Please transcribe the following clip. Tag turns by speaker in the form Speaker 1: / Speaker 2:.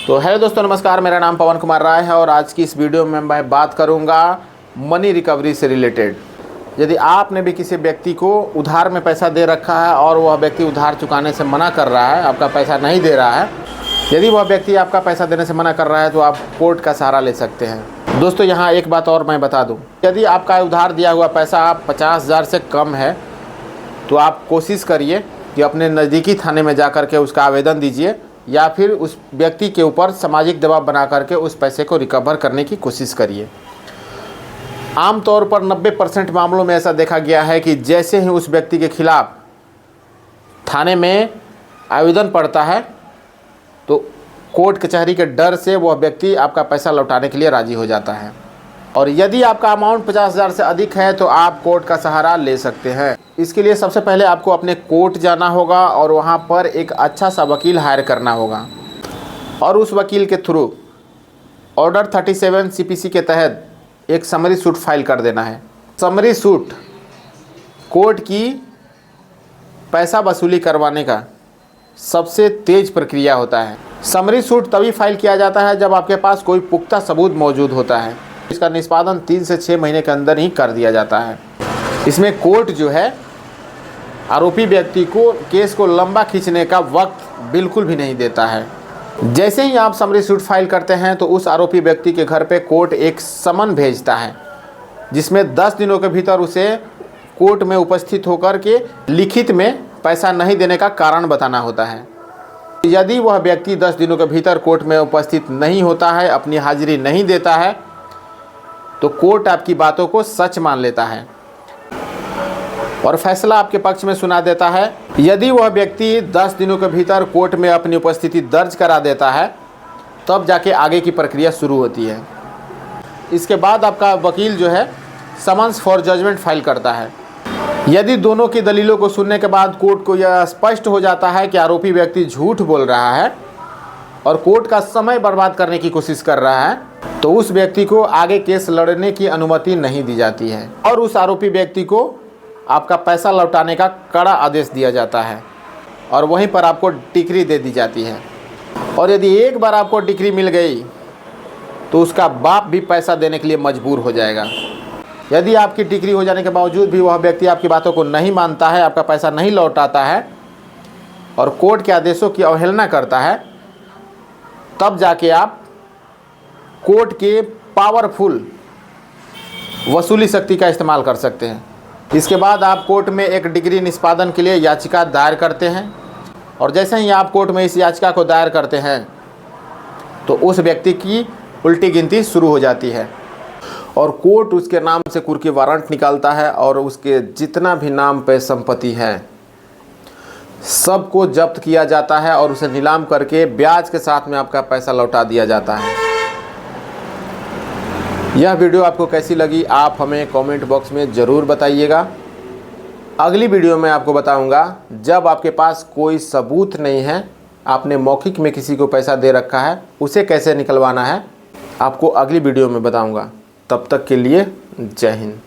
Speaker 1: तो हेलो दोस्तों, नमस्कार। मेरा नाम पवन कुमार राय है और आज की इस वीडियो में मैं बात करूंगा मनी रिकवरी से रिलेटेड। यदि आपने भी किसी व्यक्ति को उधार में पैसा दे रखा है और वह व्यक्ति उधार चुकाने से मना कर रहा है, आपका पैसा नहीं दे रहा है, यदि वह व्यक्ति आपका पैसा देने से मना कर रहा है तो आप कोर्ट का सहारा ले सकते हैं। दोस्तों, यहाँ एक बात और मैं बता दूँ, यदि आपका उधार दिया हुआ पैसा 50,000 से कम है तो आप कोशिश करिए कि अपने नज़दीकी थाने में जा कर के उसका आवेदन दीजिए या फिर उस व्यक्ति के ऊपर सामाजिक दबाव बना करके उस पैसे को रिकवर करने की कोशिश करिए। आमतौर पर 90% मामलों में ऐसा देखा गया है कि जैसे ही उस व्यक्ति के खिलाफ थाने में आवेदन पड़ता है तो कोर्ट कचहरी के डर से वह व्यक्ति आपका पैसा लौटाने के लिए राज़ी हो जाता है। और यदि आपका अमाउंट 50,000 से अधिक है तो आप कोर्ट का सहारा ले सकते हैं। इसके लिए सबसे पहले आपको अपने कोर्ट जाना होगा और वहां पर एक अच्छा सा वकील हायर करना होगा और उस वकील के थ्रू ऑर्डर 37 CPC के तहत एक समरी सूट फाइल कर देना है। समरी सूट कोर्ट की पैसा वसूली करवाने का सबसे तेज प्रक्रिया होता है। समरी सूट तभी फाइल किया जाता है जब आपके पास कोई पुख्ता सबूत मौजूद होता है। इसका निष्पादन 3 से 6 महीने के अंदर ही कर दिया जाता है। इसमें कोर्ट जो है आरोपी व्यक्ति को केस को लंबा खींचने का वक्त बिल्कुल भी नहीं देता है। जैसे ही आप समरी सूट फाइल करते हैं तो उस आरोपी व्यक्ति के घर पे कोर्ट एक समन भेजता है जिसमें 10 दिनों के भीतर उसे कोर्ट में उपस्थित होकर के लिखित में पैसा नहीं देने का कारण बताना होता है। यदि वह व्यक्ति 10 दिनों के भीतर कोर्ट में उपस्थित नहीं होता है, अपनी हाजिरी नहीं देता है, तो कोर्ट आपकी बातों को सच मान लेता है और फैसला आपके पक्ष में सुना देता है। यदि वह व्यक्ति 10 दिनों के भीतर कोर्ट में अपनी उपस्थिति दर्ज करा देता है तब जाके आगे की प्रक्रिया शुरू होती है। इसके बाद आपका वकील जो है समन्स फॉर जजमेंट फाइल करता है। यदि दोनों की दलीलों को सुनने के बाद कोर्ट को यह स्पष्ट हो जाता है कि आरोपी व्यक्ति झूठ बोल रहा है और कोर्ट का समय बर्बाद करने की कोशिश कर रहा है तो उस व्यक्ति को आगे केस लड़ने की अनुमति नहीं दी जाती है और उस आरोपी व्यक्ति को आपका पैसा लौटाने का कड़ा आदेश दिया जाता है और वहीं पर आपको डिक्री दे दी जाती है। और यदि एक बार आपको डिक्री मिल गई तो उसका बाप भी पैसा देने के लिए मजबूर हो जाएगा। यदि आपकी डिक्री हो जाने के बावजूद भी वह व्यक्ति आपकी बातों को नहीं मानता है, आपका पैसा नहीं लौटाता है और कोर्ट के आदेशों की अवहेलना करता है, तब जाके आप कोर्ट के पावरफुल वसूली शक्ति का इस्तेमाल कर सकते हैं। इसके बाद आप कोर्ट में एक डिक्री निष्पादन के लिए याचिका दायर करते हैं और जैसे ही आप कोर्ट में इस याचिका को दायर करते हैं तो उस व्यक्ति की उल्टी गिनती शुरू हो जाती है और कोर्ट उसके नाम से कुर्की वारंट निकालता है और उसके जितना भी नाम पे संपत्ति है सबको जब्त किया जाता है और उसे नीलाम करके ब्याज के साथ में आपका पैसा लौटा दिया जाता है। यह वीडियो आपको कैसी लगी आप हमें कमेंट बॉक्स में ज़रूर बताइएगा। अगली वीडियो में आपको बताऊंगा जब आपके पास कोई सबूत नहीं है, आपने मौखिक में किसी को पैसा दे रखा है, उसे कैसे निकलवाना है आपको अगली वीडियो में बताऊंगा। तब तक के लिए जय हिंद।